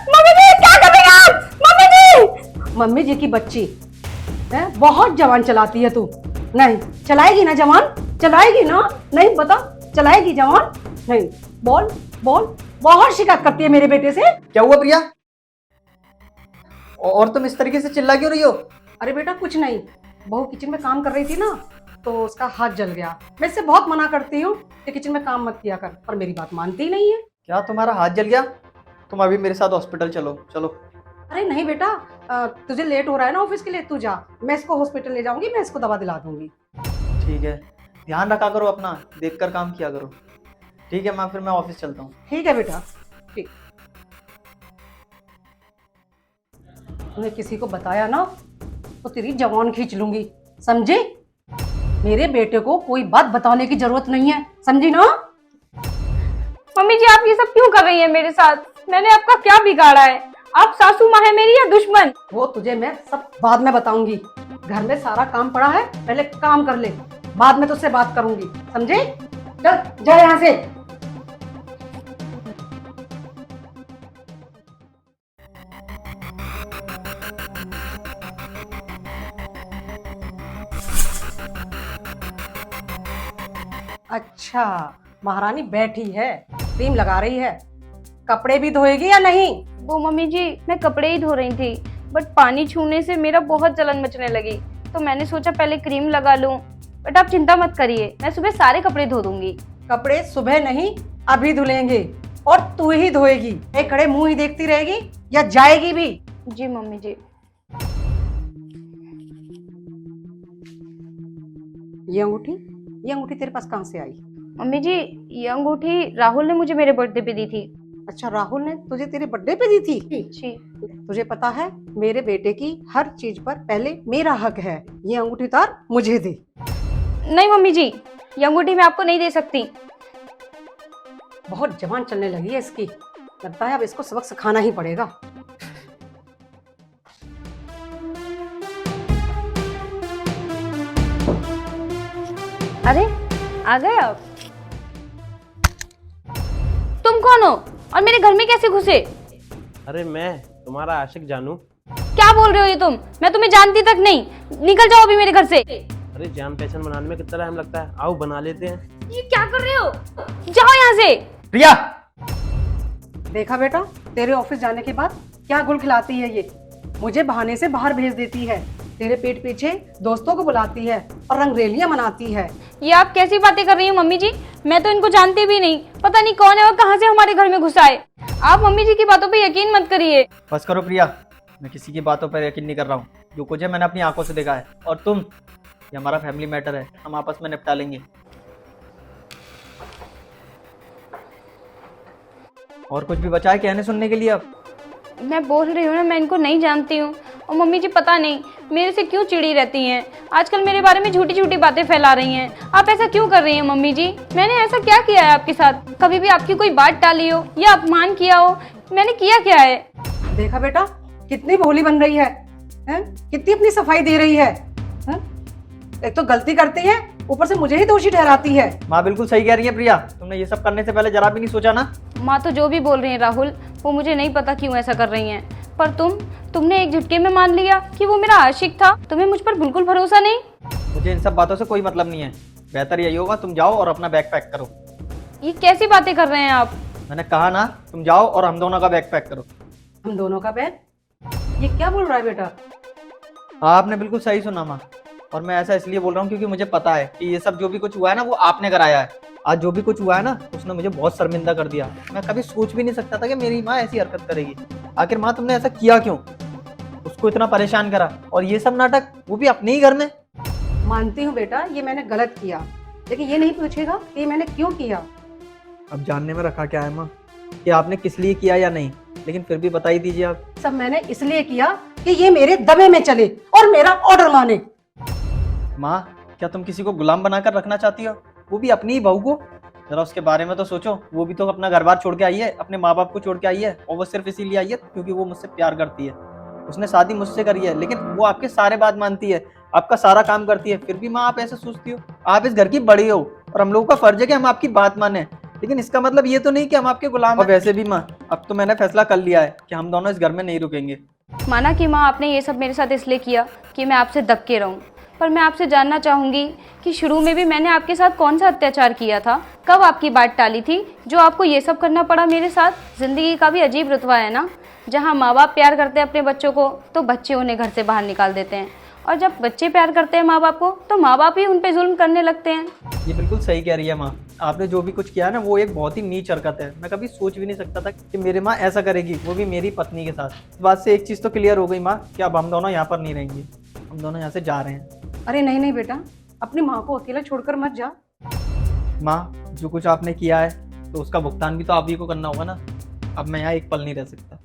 Mummy जी क्या कर रही हैं आप? मम्मी जी की बच्ची है, बहुत जवान चलाती है तू। नहीं चलाएगी ना जवान, चलाएगी ना? नहीं बता, चलाएगी जवान? नहीं, बोल बोल। बहुत शिकायत करती है मेरे बेटे से। क्या हुआ प्रिया? और तुम इस तरीके से चिल्ला क्यों रही हो? अरे बेटा कुछ नहीं, बहू किचन में काम कर रही थी ना, तो उसका हाथ जल गया। मैं इससे बहुत मना करती हूँ कि किचन में काम मत किया कर, पर मेरी बात मानती ही नहीं है। क्या तुम्हारा हाथ जल गया? तुम अभी मेरे साथ हॉस्पिटल चलो चलो। अरे नहीं बेटा, तुझे लेट हो रहा है ना ऑफिस के लिए, तू जा, मैं इसको हॉस्पिटल ले जाऊंगी, मैं इसको दवा दिला दूंगी। ठीक है, ध्यान रखा करो अपना, देखकर काम किया करो। ठीक है माँ, फिर मैं ऑफिस चलता हूँ। ठीक है बेटा, ठीक। तूने किसी को बताया ना तो तेरी जवान खींच लूंगी, समझी? मेरे बेटे को कोई बात बताने की जरूरत नहीं है, समझी ना? मम्मी जी आप ये सब क्यों कर रही हैं मेरे साथ? मैंने आपका क्या बिगाड़ा है? आप सासू माँ है मेरी या दुश्मन? वो तुझे मैं सब बाद में बताऊंगी। घर में सारा काम पड़ा है, पहले काम कर ले, बाद में तुझसे बात करूंगी, समझे? चल जा यहाँ से। अच्छा, महारानी बैठी है, क्रीम लगा रही है, कपड़े भी धोएगी या नहीं? वो मम्मी जी मैं कपड़े ही धो रही थी, बट पानी छूने से मेरा बहुत जलन मचने लगी, तो मैंने सोचा पहले क्रीम लगा लूं। बट आप चिंता मत करिए, मैं सुबह सारे कपड़े धो दूंगी। कपड़े सुबह नहीं, अभी धुलेंगे, और तू ही धोएगी। एक खड़े मुंह ही देखती रहेगी या जाएगी भी? जी मम्मी जी। ये अंगूठी तेरे पास कहाँ से आई? मम्मी जी ये अंगूठी राहुल ने मुझे मेरे बर्थडे पे दी थी। अच्छा, राहुल ने तुझे तेरे बर्थडे पे दी थी? जी। तुझे पता है मेरे बेटे की हर चीज पर पहले मेरा हक है। ये अंगूठी उतार, मुझे दे। नहीं मम्मी जी, ये अंगूठी मैं आपको नहीं दे सकती। बहुत जवान चलने लगी है इसकी, लगता है अब इसको सबक सिखाना ही पड़ेगा। अरे आ गए आप? तुम कौन हो और मेरे घर में कैसे घुसे? अरे मैं तुम्हारा आशिक जानू। क्या बोल रहे हो ये तुम? मैं तुम्हें जानती तक नहीं। निकल जाओ अभी मेरे घर से। अरे जान पहचान बनाने में कितना टाइम लगता है, आओ बना लेते हैं। ये क्या कर रहे हो? जाओ यहाँ से। प्रिया! देखा बेटा, तेरे ऑफिस जाने के बाद क्या गुल खिलाती है ये। मुझे बहाने से बाहर भेज देती है, तेरे पेट पीछे दोस्तों को बुलाती है और रंगरेलियां मनाती है। ये आप कैसी बातें कर रही हो मम्मी जी? मैं तो इनको जानती भी नहीं, पता नहीं कौन है और कहाँ से हमारे घर में घुसा है। आप मम्मी जी की बातों पे यकीन मत करिए। बस करो प्रिया, मैं किसी की बातों पर यकीन नहीं कर रहा हूँ। जो कुछ है मैंने अपनी आंखों से देखा है। और तुम, ये हमारा फैमिली मैटर है, हम आपस में निपटा लेंगे। और कुछ भी बचा है कहने सुनने के लिए अब? मैं बोल रही हूँ ना, मैं इनको नहीं जानती हूँ। और मम्मी जी पता नहीं मेरे से क्यों चिड़ी रहती हैं, आजकल मेरे बारे में झूठी झूठी बातें फैला रही हैं। आप ऐसा क्यों कर रही हैं मम्मी जी? मैंने ऐसा क्या किया है आपके साथ? कभी भी आपकी कोई बात टाली हो या अपमान किया हो? मैंने किया क्या है? देखा बेटा, कितनी भोली बन रही है, हैं? कितनी अपनी सफाई दे रही है, हैं? एक तो गलती करती है, ऊपर से मुझे ही दोषी ठहराती है। माँ बिल्कुल सही कह रही है प्रिया, तुमने ये सब करने से पहले जरा भी नहीं सोचा ना? माँ तो जो भी बोल रही हैं राहुल, वो मुझे नहीं पता क्यों ऐसा कर रही हैं, पर तुमने एक झटके में मान लिया कि वो मेरा आशिक था। तुम्हें मुझ पर बिल्कुल भरोसा नहीं? मुझे इन सब बातों से कोई मतलब नहीं है। बेहतर यही होगा तुम जाओ और अपना बैग पैक करो। ये कैसी बातें कर रहे हैं आप? मैंने कहा ना, तुम जाओ और हम दोनों का बैग पैक करो। हम दोनों का बैग? ये क्या बोल रहा है बेटा? हाँ आपने बिल्कुल सही सुना माँ, और मैं ऐसा इसलिए बोल रहा हूँ क्योंकि मुझे पता है कि ये सब जो भी कुछ हुआ है ना वो आपने कराया है। आज जो भी कुछ हुआ है ना उसने मुझे बहुत शर्मिंदा कर दिया। मैं कभी सोच भी नहीं सकता था कि मेरी माँ ऐसी हरकत करेगी। आखिर माँ तुमने ऐसा किया क्यों? उसको इतना परेशान करा, और ये सब नाटक वो भी अपने ही घर में। मानती हूँ बेटा, ये मैंने गलत किया, लेकिन ये नहीं पूछेगा कि मैंने क्यों किया। अब जानने में रखा क्या है माँ कि आपने किस लिए किया या नहीं, लेकिन फिर भी बता ही दीजिए आप। सब मैंने इसलिए किया कि ये मेरे दबे में चले और मेरा ऑर्डर माने। माँ क्या तुम किसी को गुलाम बनाकर रखना चाहती हो, वो भी अपनी ही बहू को? जरा उसके बारे में तो सोचो। वो भी तो अपना घर बार छोड़ के आई है, अपने माँ बाप को छोड़ के आई है, और वो सिर्फ इसीलिए आई है क्योंकि वो मुझसे प्यार करती है। उसने शादी मुझसे करी है, लेकिन वो आपके सारे बात मानती है, आपका सारा काम करती है, फिर भी माँ आप ऐसे सोचती हो? आप इस घर की बड़ी हो और हम लोगों का फर्ज है कि हम आपकी बात माने। लेकिन इसका मतलब ये तो नहीं कि हम आपके गुलाम हैं। और वैसे भी माँ, अब तो मैंने फैसला कर लिया है कि हम दोनों इस घर में नहीं रुकेंगे। माना कि माँ आपने ये सब मेरे साथ इसलिए किया कि मैं आपसे दब के रहूं, पर मैं आपसे जानना चाहूँगी कि शुरू में भी मैंने आपके साथ कौन सा अत्याचार किया था, कब आपकी बात टाली थी जो आपको ये सब करना पड़ा मेरे साथ। ज़िंदगी का भी अजीब रुतबा है ना, जहाँ माँ बाप प्यार करते हैं अपने बच्चों को तो बच्चे उन्हें घर से बाहर निकाल देते हैं, और जब बच्चे प्यार करते हैं माँ बाप को तो माँ बाप ही उन पे जुल्म करने लगते हैं। ये बिल्कुल सही कह रही है माँ। आपने जो भी कुछ किया है ना, वो एक बहुत ही नीच हरकत है। मैं कभी सोच भी नहीं सकता था कि मेरी माँ ऐसा करेगी, वो भी मेरी पत्नी के साथ। इस बात से एक चीज़ तो क्लियर हो गई माँ कि अब हम दोनों यहाँ पर नहीं रहेंगे, हम दोनों यहाँ से जा रहे हैं। अरे नहीं नहीं बेटा, अपनी माँ को अकेला छोड़कर मत जा। माँ, जो कुछ आपने किया है तो उसका भुगतान भी तो आप ही को करना होगा ना। अब मैं यहाँ एक पल नहीं रह सकता।